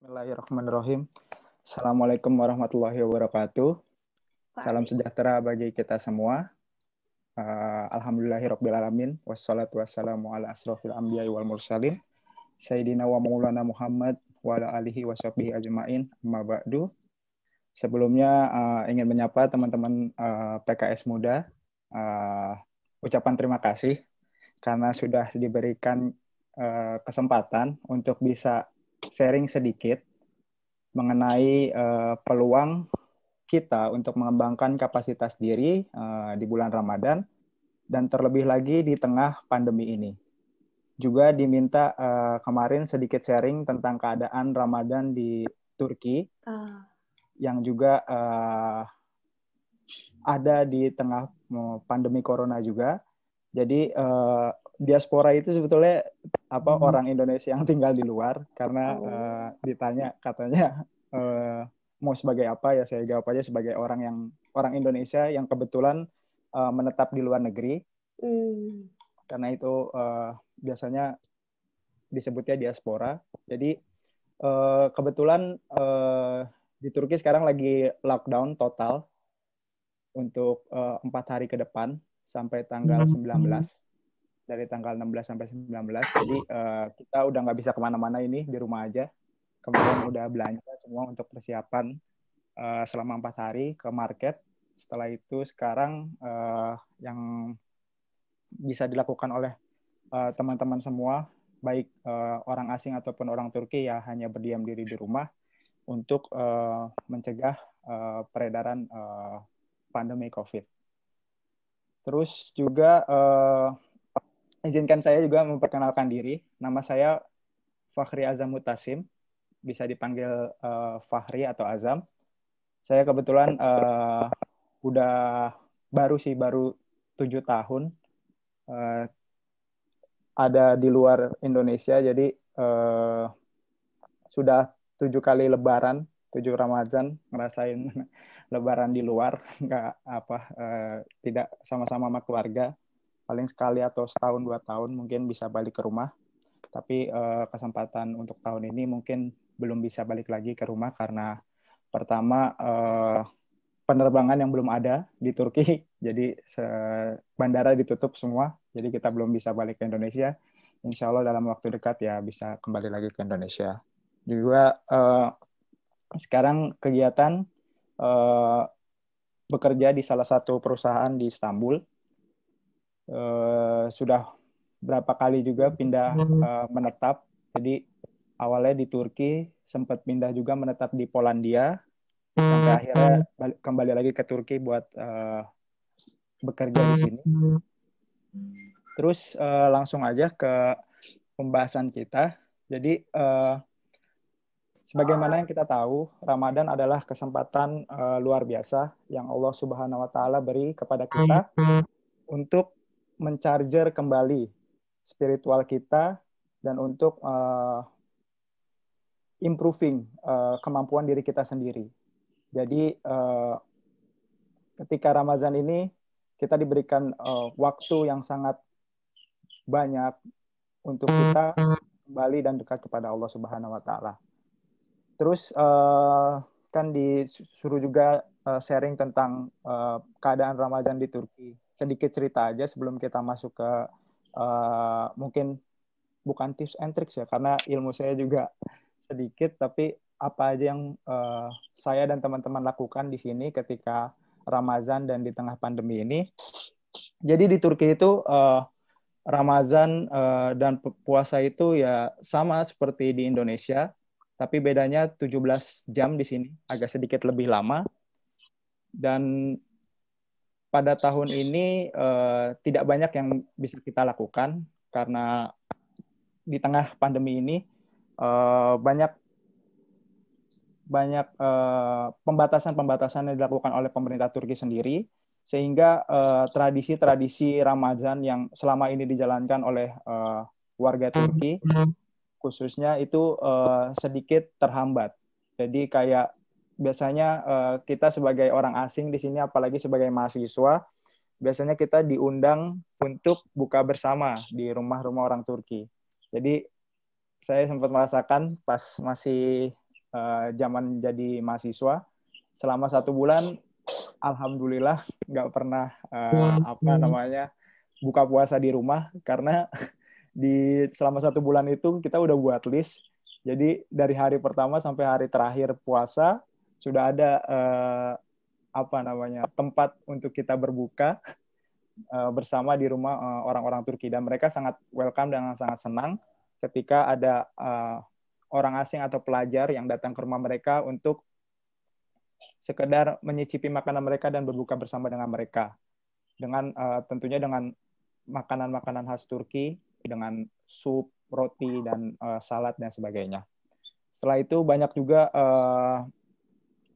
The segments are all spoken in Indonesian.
Bismillahirrahmanirrahim. Assalamualaikum warahmatullahi wabarakatuh. Salam sejahtera bagi kita semua. Alhamdulillahirrabbilalamin. Wassalatu wassalamu ala asrofil anbiya'i wal mursalin. Sayyidina wa maulana Muhammad wa ala alihi wa sahbihi ajma'in. Amma ba'du. Sebelumnya ingin menyapa teman-teman PKS Muda. Ucapan terima kasih karena sudah diberikan kesempatan untuk bisa sharing sedikit mengenai peluang kita untuk mengembangkan kapasitas diri di bulan Ramadan dan terlebih lagi di tengah pandemi ini. Juga diminta kemarin sedikit sharing tentang keadaan Ramadan di Turki yang juga ada di tengah pandemi corona juga. Jadi diaspora itu sebetulnya orang Indonesia yang tinggal di luar karena ditanya katanya mau sebagai apa, ya saya jawab aja sebagai orang Indonesia yang kebetulan menetap di luar negeri. Karena itu biasanya disebutnya diaspora. Jadi kebetulan di Turki sekarang lagi lockdown total untuk 4 hari ke depan sampai tanggal 19. Dari tanggal 16 sampai 19. Jadi kita udah nggak bisa kemana-mana ini, di rumah aja. Kemudian udah belanja semua untuk persiapan selama 4 hari ke market. Setelah itu sekarang yang bisa dilakukan oleh teman-teman semua, baik orang asing ataupun orang Turki, ya hanya berdiam diri di rumah untuk mencegah peredaran pandemi COVID. Terus juga izinkan saya juga memperkenalkan diri. Nama saya Fakhri Azam Mutasim, bisa dipanggil Fakhri atau Azam. Saya kebetulan baru 7 tahun ada di luar Indonesia, jadi sudah 7 kali Lebaran, 7 Ramadan ngerasain Lebaran di luar, tidak sama-sama sama keluarga. Paling sekali atau setahun 2 tahun mungkin bisa balik ke rumah. Tapi kesempatan untuk tahun ini mungkin belum bisa balik lagi ke rumah karena pertama penerbangan yang belum ada di Turki, jadi bandara ditutup semua, jadi kita belum bisa balik ke Indonesia. Insya Allah dalam waktu dekat ya bisa kembali lagi ke Indonesia. Juga sekarang kegiatan bekerja di salah satu perusahaan di Istanbul. Sudah berapa kali juga pindah menetap. Jadi awalnya di Turki, sempat pindah juga menetap di Polandia, sampai akhirnya kembali lagi ke Turki buat bekerja di sini. Terus langsung aja ke pembahasan kita. Jadi sebagaimana yang kita tahu, Ramadan adalah kesempatan luar biasa yang Allah Subhanahu wa Ta'ala beri kepada kita untuk mencharger kembali spiritual kita dan untuk improving kemampuan diri kita sendiri. Jadi ketika Ramadan ini kita diberikan waktu yang sangat banyak untuk kita kembali dan dekat kepada Allah Subhanahu wa Ta'ala. Terus kan disuruh juga sharing tentang keadaan Ramadan di Turki. Sedikit cerita aja sebelum kita masuk ke mungkin bukan tips and tricks ya, karena ilmu saya juga sedikit, tapi apa aja yang saya dan teman-teman lakukan di sini ketika Ramadan dan di tengah pandemi ini. Jadi di Turki itu Ramadan dan puasa itu ya sama seperti di Indonesia, tapi bedanya 17 jam di sini, agak sedikit lebih lama. Dan pada tahun ini tidak banyak yang bisa kita lakukan karena di tengah pandemi ini banyak pembatasan-pembatasan yang dilakukan oleh pemerintah Turki sendiri, sehingga tradisi-tradisi Ramadan yang selama ini dijalankan oleh warga Turki khususnya itu sedikit terhambat. Jadi kayak biasanya kita sebagai orang asing di sini, apalagi sebagai mahasiswa, biasanya kita diundang untuk buka bersama di rumah-rumah orang Turki. Jadi saya sempat merasakan pas masih zaman jadi mahasiswa. Selama 1 bulan, alhamdulillah nggak pernah buka puasa di rumah, karena selama 1 bulan itu kita udah buat list. Jadi dari hari pertama sampai hari terakhir puasa sudah ada tempat untuk kita berbuka bersama di rumah orang-orang Turki, dan mereka sangat welcome dan sangat senang ketika ada orang asing atau pelajar yang datang ke rumah mereka untuk sekedar menyicipi makanan mereka dan berbuka bersama dengan mereka, dengan tentunya dengan makanan-makanan khas Turki, dengan sup, roti, dan salad dan sebagainya. Setelah itu banyak juga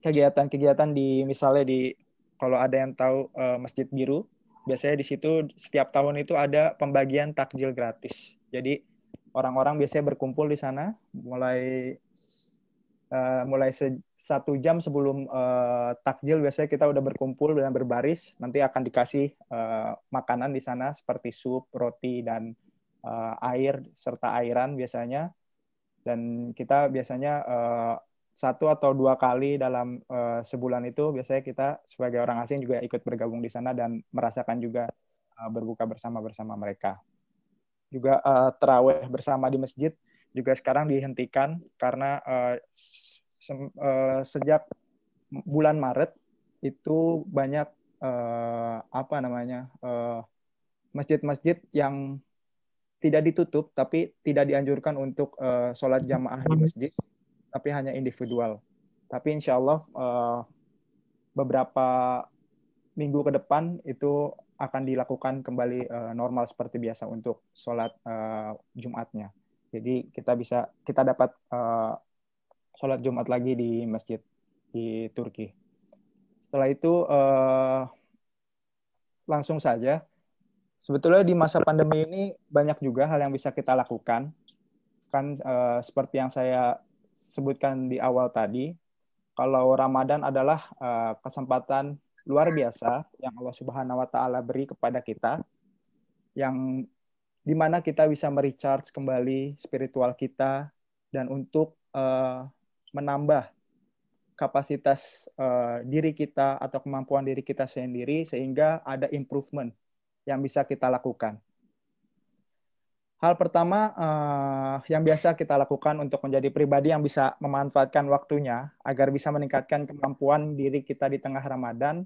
kegiatan-kegiatan kalau ada yang tahu Masjid Biru, biasanya di situ setiap tahun itu ada pembagian takjil gratis. Jadi orang-orang biasanya berkumpul di sana mulai 1 jam sebelum takjil, biasanya kita udah berkumpul dan berbaris. Nanti akan dikasih makanan di sana seperti sup, roti, dan air serta airan biasanya. Dan kita biasanya 1 atau 2 kali dalam sebulan itu biasanya kita sebagai orang asing juga ikut bergabung di sana dan merasakan juga berbuka bersama mereka. Juga tarawih bersama di masjid juga sekarang dihentikan karena sejak bulan Maret itu banyak masjid-masjid yang tidak ditutup tapi tidak dianjurkan untuk sholat jamaah di masjid, tapi hanya individual. Tapi insya Allah beberapa minggu ke depan itu akan dilakukan kembali normal seperti biasa untuk sholat Jumatnya. Jadi kita dapat sholat Jumat lagi di masjid di Turki. Setelah itu langsung saja, sebetulnya di masa pandemi ini banyak juga hal yang bisa kita lakukan. Kan seperti yang saya sebutkan di awal tadi, kalau Ramadan adalah kesempatan luar biasa yang Allah Subhanahu wa taala beri kepada kita, yang dimana kita bisa merecharge kembali spiritual kita dan untuk menambah kapasitas diri kita atau kemampuan diri kita sendiri sehingga ada improvement yang bisa kita lakukan. Hal pertama yang biasa kita lakukan untuk menjadi pribadi yang bisa memanfaatkan waktunya agar bisa meningkatkan kemampuan diri kita di tengah Ramadan,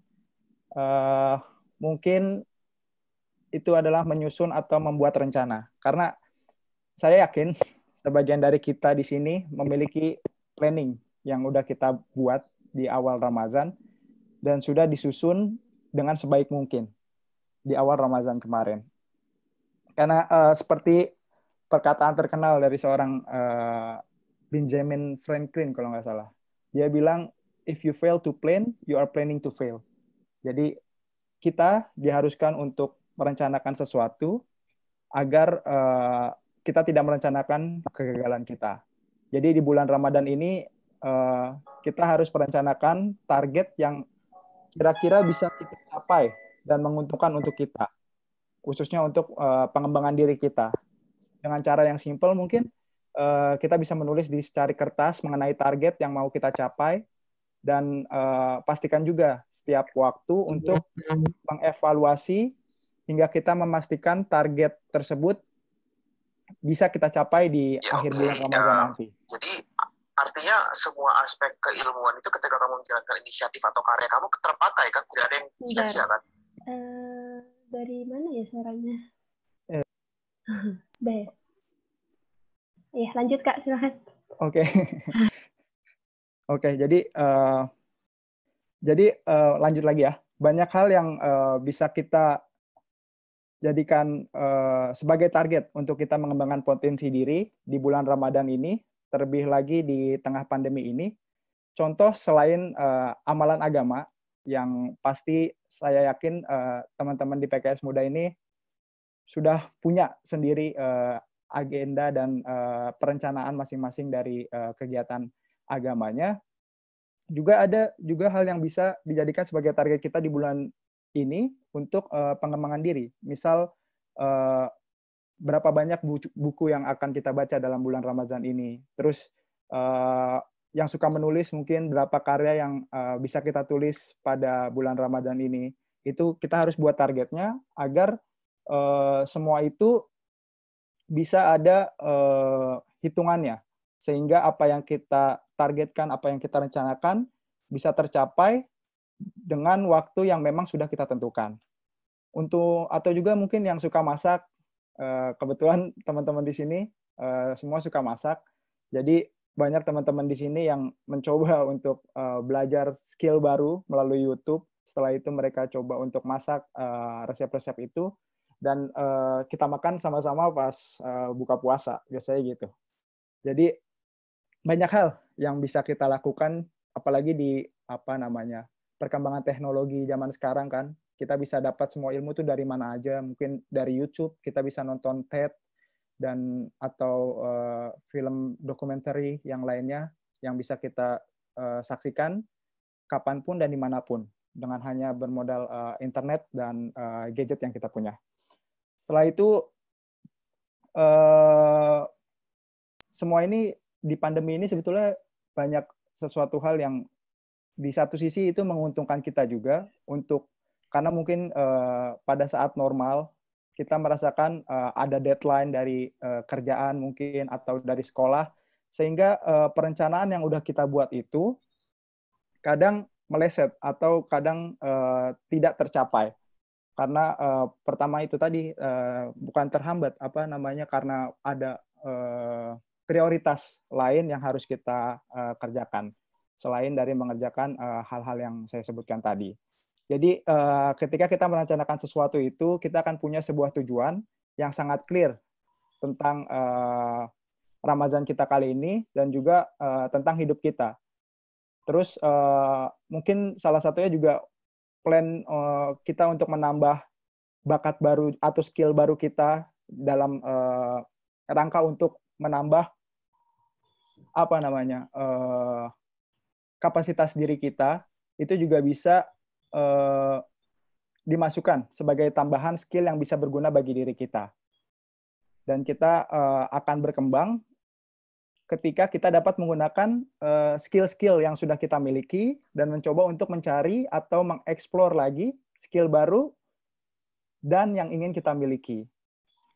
mungkin itu adalah menyusun atau membuat rencana. Karena saya yakin sebagian dari kita di sini memiliki planning yang udah kita buat di awal Ramadan dan sudah disusun dengan sebaik mungkin di awal Ramadan kemarin. Karena seperti perkataan terkenal dari seorang Benjamin Franklin kalau nggak salah. Dia bilang, if you fail to plan, you are planning to fail. Jadi kita diharuskan untuk merencanakan sesuatu agar kita tidak merencanakan kegagalan kita. Jadi di bulan Ramadan ini kita harus merencanakan target yang kira-kira bisa kita capai dan menguntungkan untuk kita, khususnya untuk pengembangan diri kita. Dengan cara yang simpel mungkin kita bisa menulis di secari kertas mengenai target yang mau kita capai, dan pastikan juga setiap waktu untuk mengevaluasi hingga kita memastikan target tersebut bisa kita capai di akhir bulan Ramadan nanti. Jadi artinya semua aspek keilmuan itu ketika kamu menjalankan inisiatif atau karya kamu terpakai kan, tidak ada yang sia-sia kan? Dari mana ya suaranya? Ya lanjut Kak, silakan. Oke, jadi lanjut lagi ya. Banyak hal yang bisa kita jadikan sebagai target untuk kita mengembangkan potensi diri di bulan Ramadan ini, terlebih lagi di tengah pandemi ini. Contoh selain amalan agama, yang pasti saya yakin teman-teman di PKS Muda ini sudah punya sendiri agenda dan perencanaan masing-masing dari kegiatan agamanya. Juga ada hal yang bisa dijadikan sebagai target kita di bulan ini untuk pengembangan diri. Misal berapa banyak buku yang akan kita baca dalam bulan Ramadan ini. Terus yang suka menulis mungkin berapa karya yang bisa kita tulis pada bulan Ramadan ini. Itu kita harus buat targetnya agar semua itu bisa ada hitungannya. Sehingga apa yang kita targetkan, apa yang kita rencanakan bisa tercapai dengan waktu yang memang sudah kita tentukan. Atau juga mungkin yang suka masak, kebetulan teman-teman di sini semua suka masak. Jadi banyak teman-teman di sini yang mencoba untuk belajar skill baru melalui YouTube. Setelah itu mereka coba untuk masak resep-resep itu dan kita makan sama-sama pas buka puasa, biasanya gitu. Jadi banyak hal yang bisa kita lakukan, apalagi di perkembangan teknologi zaman sekarang kan. Kita bisa dapat semua ilmu tuh dari mana aja, mungkin dari YouTube kita bisa nonton TED atau film dokumenter yang lainnya yang bisa kita saksikan kapanpun dan dimanapun dengan hanya bermodal internet dan gadget yang kita punya. Setelah itu semua ini di pandemi ini sebetulnya banyak sesuatu hal yang di satu sisi itu menguntungkan kita juga karena mungkin pada saat normal kita merasakan ada deadline dari kerjaan mungkin atau dari sekolah, sehingga perencanaan yang udah kita buat itu kadang meleset atau kadang tidak tercapai. Karena pertama itu tadi bukan terhambat, karena ada prioritas lain yang harus kita kerjakan selain dari mengerjakan hal-hal yang saya sebutkan tadi. Jadi ketika kita merencanakan sesuatu itu, kita akan punya sebuah tujuan yang sangat clear tentang Ramadan kita kali ini dan juga tentang hidup kita. Terus mungkin salah satunya juga plan kita untuk menambah bakat baru atau skill baru kita dalam rangka untuk menambah kapasitas diri kita, itu juga bisa dimasukkan sebagai tambahan skill yang bisa berguna bagi diri kita. Dan kita akan berkembang ketika kita dapat menggunakan skill-skill yang sudah kita miliki dan mencoba untuk mencari atau mengeksplor lagi skill baru dan yang ingin kita miliki.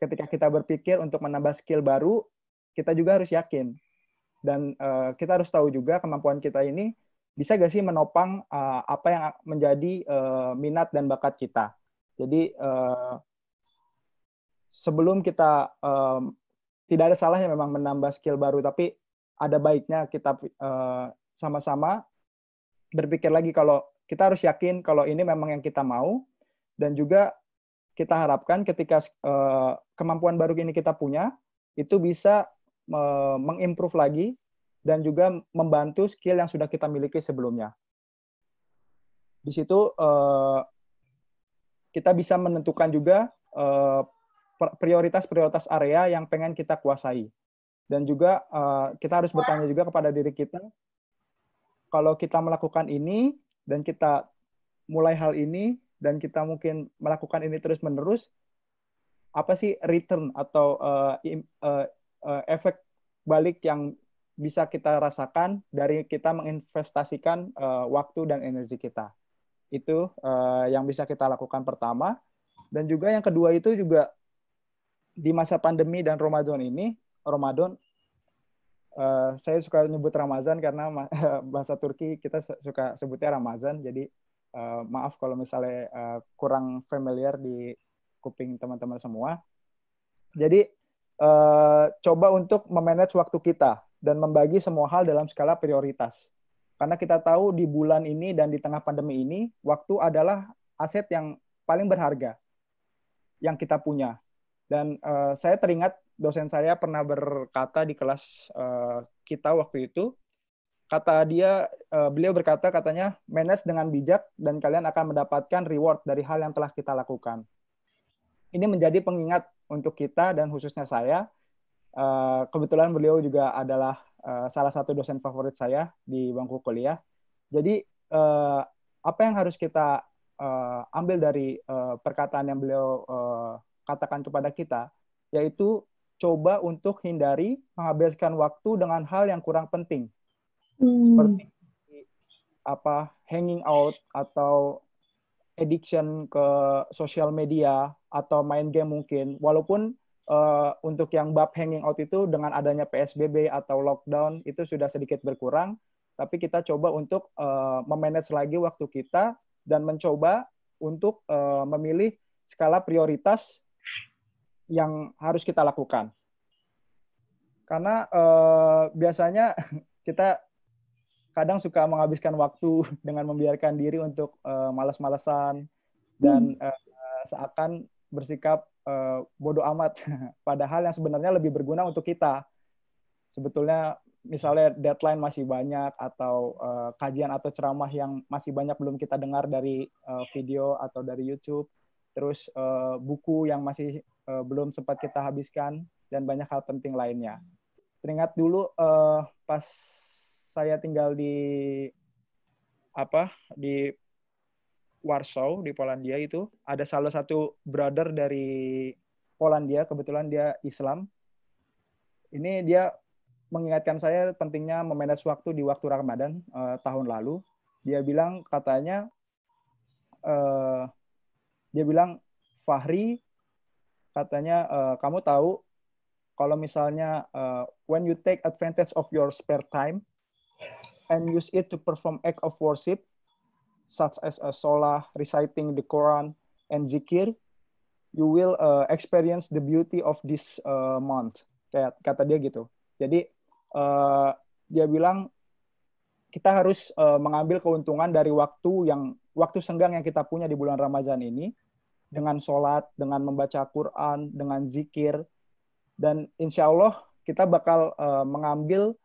Ketika kita berpikir untuk menambah skill baru, kita juga harus yakin. Dan kita harus tahu juga kemampuan kita ini bisa gak sih menopang apa yang menjadi minat dan bakat kita. Jadi sebelum kita tidak ada salahnya memang menambah skill baru, tapi ada baiknya kita sama-sama berpikir lagi kalau kita harus yakin kalau ini memang yang kita mau, dan juga kita harapkan ketika kemampuan baru ini kita punya, itu bisa mengimprove lagi dan juga membantu skill yang sudah kita miliki sebelumnya. Di situ kita bisa menentukan juga prioritas-prioritas area yang pengen kita kuasai. Dan juga kita harus bertanya juga kepada diri kita, kalau kita melakukan ini dan kita mulai hal ini dan kita mungkin melakukan ini terus-menerus, apa sih return atau efek balik yang bisa kita rasakan dari kita menginvestasikan waktu dan energi kita. Itu yang bisa kita lakukan pertama. Dan juga yang kedua itu juga di masa pandemi dan Ramadan ini, saya suka nyebut Ramazan karena bahasa Turki kita suka sebutnya Ramazan, jadi maaf kalau misalnya kurang familiar di kuping teman-teman semua. Jadi coba untuk memanage waktu kita dan membagi semua hal dalam skala prioritas. Karena kita tahu di bulan ini dan di tengah pandemi ini, waktu adalah aset yang paling berharga yang kita punya. Dan saya teringat dosen saya pernah berkata di kelas kita waktu itu, beliau berkata, katanya, manage dengan bijak dan kalian akan mendapatkan reward dari hal yang telah kita lakukan. Ini menjadi pengingat untuk kita dan khususnya saya. Kebetulan beliau juga adalah salah satu dosen favorit saya di bangku kuliah. Jadi apa yang harus kita ambil dari perkataan yang beliau katakan kepada kita, yaitu coba untuk hindari menghabiskan waktu dengan hal yang kurang penting. seperti hanging out atau addiction ke sosial media atau main game mungkin. Walaupun untuk yang bab hanging out itu dengan adanya PSBB atau lockdown itu sudah sedikit berkurang, tapi kita coba untuk memanage lagi waktu kita dan mencoba untuk memilih skala prioritas yang harus kita lakukan. Karena biasanya kita kadang suka menghabiskan waktu dengan membiarkan diri untuk malas-malasan dan seakan bersikap bodoh amat. Padahal yang sebenarnya lebih berguna untuk kita. Sebetulnya misalnya deadline masih banyak atau kajian atau ceramah yang masih banyak belum kita dengar dari video atau dari YouTube. Terus buku yang masih belum sempat kita habiskan dan banyak hal penting lainnya. Teringat dulu pas saya tinggal di Warsaw di Polandia itu ada salah satu brother dari Polandia, kebetulan dia Islam. Ini dia mengingatkan saya pentingnya memanage waktu di waktu Ramadan tahun lalu. Dia bilang Fahri, katanya kamu tahu kalau misalnya when you take advantage of your spare time and use it to perform act of worship, such as a salah, reciting the Quran, and zikir, you will experience the beauty of this month. Kayak kata dia gitu. Jadi dia bilang kita harus mengambil keuntungan dari waktu senggang yang kita punya di bulan Ramadan ini dengan sholat, dengan membaca Quran, dengan zikir, dan insya Allah kita bakal mengambil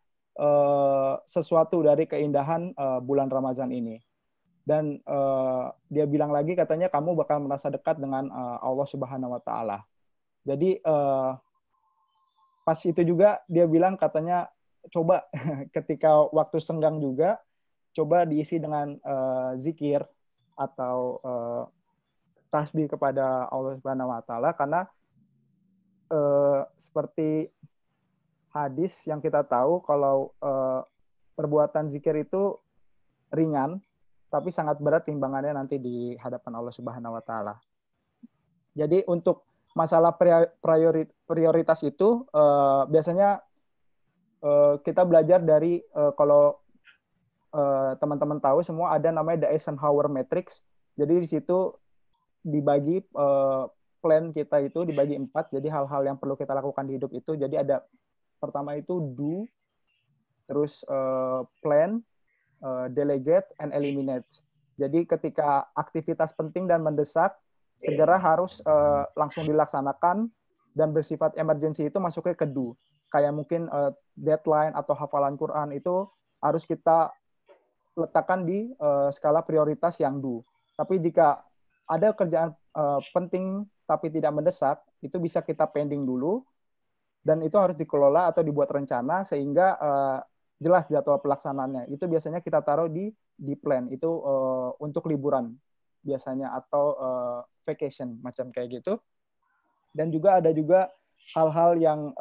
sesuatu dari keindahan bulan Ramadan ini. Dan dia bilang lagi katanya kamu bakal merasa dekat dengan Allah Subhanahu wa taala. Jadi pas itu juga dia bilang katanya coba ketika waktu senggang juga coba diisi dengan zikir atau tasbih kepada Allah Subhanahu wa taala, karena seperti hadis yang kita tahu kalau perbuatan zikir itu ringan tapi sangat berat timbangannya nanti di hadapan Allah Subhanahu wa taala. Jadi untuk masalah prioritas itu biasanya kita belajar dari kalau teman-teman tahu semua ada namanya the Eisenhower Matrix. Jadi di situ dibagi plan kita itu dibagi 4. Jadi hal-hal yang perlu kita lakukan di hidup itu. Jadi ada pertama itu do, terus plan, delegate, and eliminate. Jadi ketika aktivitas penting dan mendesak segera harus langsung dilaksanakan dan bersifat emergency itu masuknya ke do. Kayak mungkin deadline atau hafalan Quran itu harus kita letakkan di skala prioritas yang do. Tapi jika ada kerjaan penting tapi tidak mendesak, itu bisa kita pending dulu. Dan itu harus dikelola atau dibuat rencana sehingga jelas jadwal pelaksanaannya. Itu biasanya kita taruh di plan. Itu untuk liburan biasanya atau vacation macam kayak gitu. Dan juga ada juga hal-hal yang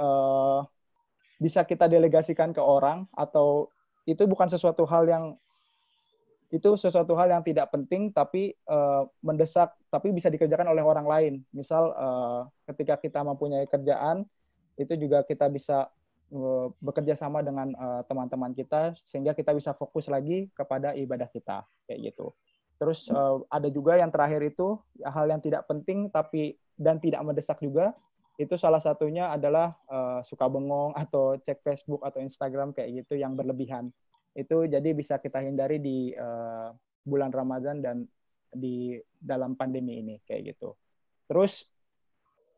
bisa kita delegasikan ke orang atau itu bukan sesuatu hal yang tidak penting tapi mendesak tapi bisa dikerjakan oleh orang lain. Misal ketika kita mempunyai kerjaan itu juga kita bisa bekerja sama dengan teman-teman kita sehingga kita bisa fokus lagi kepada ibadah kita kayak gitu. Terus ada juga yang terakhir itu hal yang tidak penting tapi dan tidak mendesak juga. Itu salah satunya adalah suka bengong atau cek Facebook atau Instagram kayak gitu yang berlebihan. Itu jadi bisa kita hindari di bulan Ramadan dan di dalam pandemi ini kayak gitu. Terus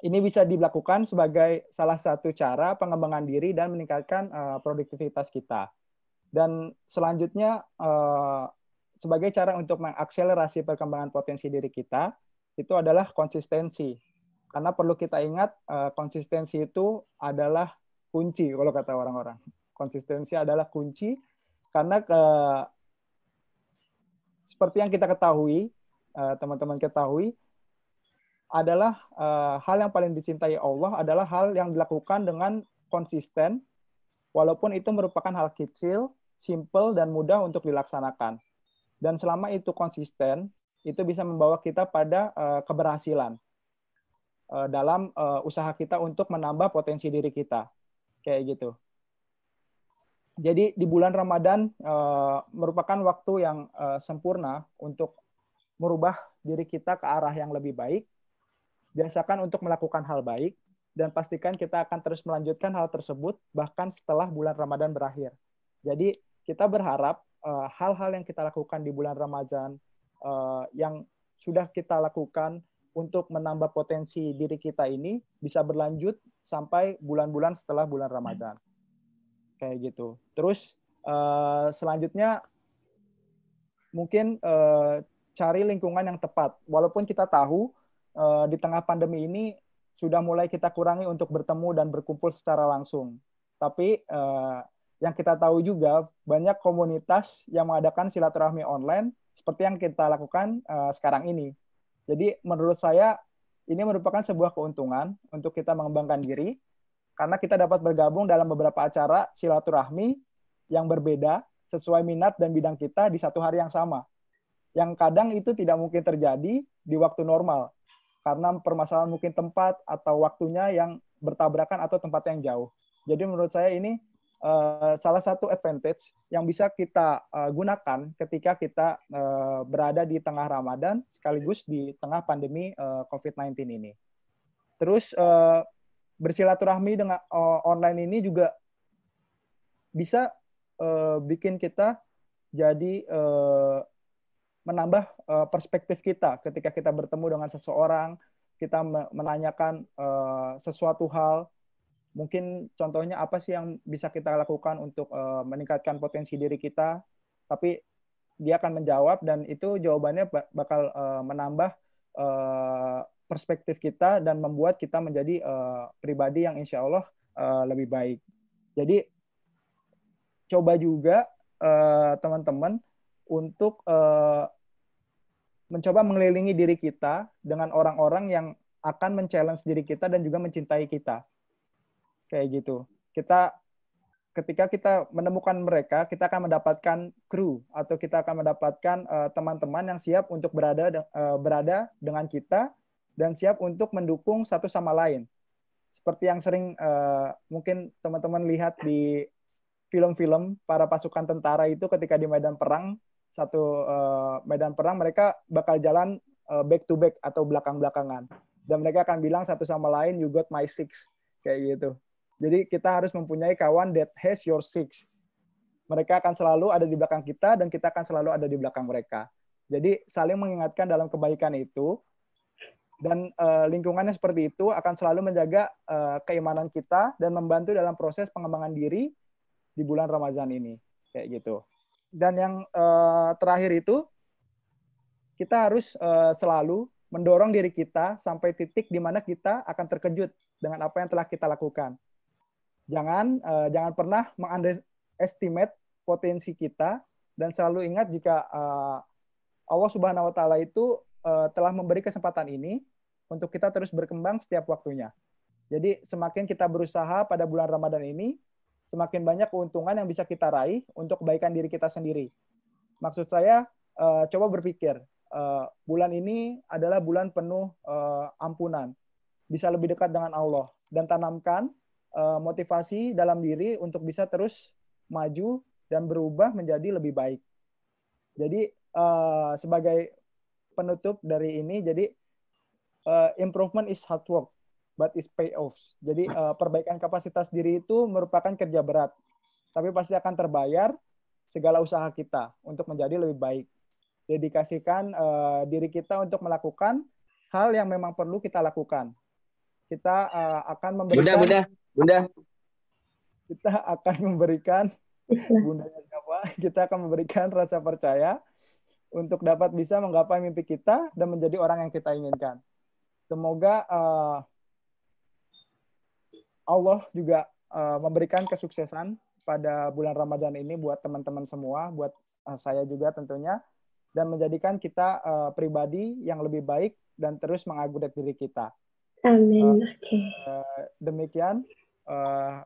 ini bisa dilakukan sebagai salah satu cara pengembangan diri dan meningkatkan produktivitas kita. Dan selanjutnya sebagai cara untuk mengakselerasi perkembangan potensi diri kita itu adalah konsistensi. Karena perlu kita ingat konsistensi itu adalah kunci kalau kata orang-orang. Konsistensi adalah kunci karena seperti yang kita ketahui, teman-teman ketahui, adalah hal yang paling dicintai Allah adalah hal yang dilakukan dengan konsisten, walaupun itu merupakan hal kecil, simple dan mudah untuk dilaksanakan. Dan selama itu konsisten, itu bisa membawa kita pada keberhasilan dalam usaha kita untuk menambah potensi diri kita. Kayak gitu. Jadi di bulan Ramadan merupakan waktu yang sempurna untuk merubah diri kita ke arah yang lebih baik. Biasakan untuk melakukan hal baik, dan pastikan kita akan terus melanjutkan hal tersebut bahkan setelah bulan Ramadan berakhir. Jadi kita berharap hal-hal yang kita lakukan di bulan Ramadan, yang sudah kita lakukan untuk menambah potensi diri kita ini bisa berlanjut sampai bulan-bulan setelah bulan Ramadan. Kayak gitu. Terus selanjutnya mungkin cari lingkungan yang tepat. Walaupun kita tahu di tengah pandemi ini sudah mulai kita kurangi untuk bertemu dan berkumpul secara langsung. Tapi yang kita tahu juga banyak komunitas yang mengadakan silaturahmi online seperti yang kita lakukan sekarang ini. Jadi menurut saya ini merupakan sebuah keuntungan untuk kita mengembangkan diri karena kita dapat bergabung dalam beberapa acara silaturahmi yang berbeda sesuai minat dan bidang kita di satu hari yang sama. Yang kadang itu tidak mungkin terjadi di waktu normal karena permasalahan mungkin tempat atau waktunya yang bertabrakan atau tempat yang jauh. Jadi menurut saya ini salah satu advantage yang bisa kita gunakan ketika kita berada di tengah Ramadan sekaligus di tengah pandemi COVID-19 ini. Terus bersilaturahmi dengan online ini juga bisa bikin kita jadi menambah perspektif kita ketika kita bertemu dengan seseorang, kita menanyakan sesuatu hal. Mungkin contohnya apa sih yang bisa kita lakukan untuk meningkatkan potensi diri kita, tapi dia akan menjawab dan itu jawabannya bakal menambah perspektif kita dan membuat kita menjadi pribadi yang insya Allah lebih baik. Jadi coba juga teman-teman untuk mencoba mengelilingi diri kita dengan orang-orang yang akan men-challenge diri kita dan juga mencintai kita. Kayak gitu. Ketika kita menemukan mereka, kita akan mendapatkan kru atau kita akan mendapatkan teman-teman yang siap untuk berada dengan kita dan siap untuk mendukung satu sama lain. Seperti yang sering mungkin teman-teman lihat di film-film para pasukan tentara itu ketika di medan perang, satu medan perang mereka bakal jalan back to back atau belakang-belakangan. Dan mereka akan bilang satu sama lain, you got my six. Kayak gitu. Jadi kita harus mempunyai kawan that has your six. Mereka akan selalu ada di belakang kita dan kita akan selalu ada di belakang mereka. Jadi saling mengingatkan dalam kebaikan itu dan lingkungannya seperti itu akan selalu menjaga keimanan kita dan membantu dalam proses pengembangan diri di bulan Ramadan ini. Kayak gitu. Dan yang terakhir itu kita harus selalu mendorong diri kita sampai titik di mana kita akan terkejut dengan apa yang telah kita lakukan. Jangan pernah meng-underestimate potensi kita dan selalu ingat jika Allah Subhanahu wa taala itu telah memberi kesempatan ini untuk kita terus berkembang setiap waktunya. Jadi semakin kita berusaha pada bulan Ramadan ini, semakin banyak keuntungan yang bisa kita raih untuk kebaikan diri kita sendiri. Maksud saya coba berpikir, bulan ini adalah bulan penuh ampunan. Bisa lebih dekat dengan Allah dan tanamkan motivasi dalam diri untuk bisa terus maju dan berubah menjadi lebih baik. Jadi sebagai penutup dari ini, jadi improvement is hard work, but is pay off. Jadi perbaikan kapasitas diri itu merupakan kerja berat, tapi pasti akan terbayar segala usaha kita untuk menjadi lebih baik. Dedikasikan diri kita untuk melakukan hal yang memang perlu kita lakukan. Kita akan memberikan Bunda. Kita akan memberikan Bundanya siapa? Kita akan memberikan rasa percaya untuk dapat bisa menggapai mimpi kita dan menjadi orang yang kita inginkan. Semoga Allah juga memberikan kesuksesan pada bulan Ramadan ini buat teman-teman semua, buat saya juga tentunya, dan menjadikan kita pribadi yang lebih baik dan terus mengupgrade diri kita. Amin. Oke. Demikian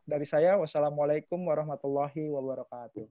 dari saya. Wassalamualaikum warahmatullahi wabarakatuh.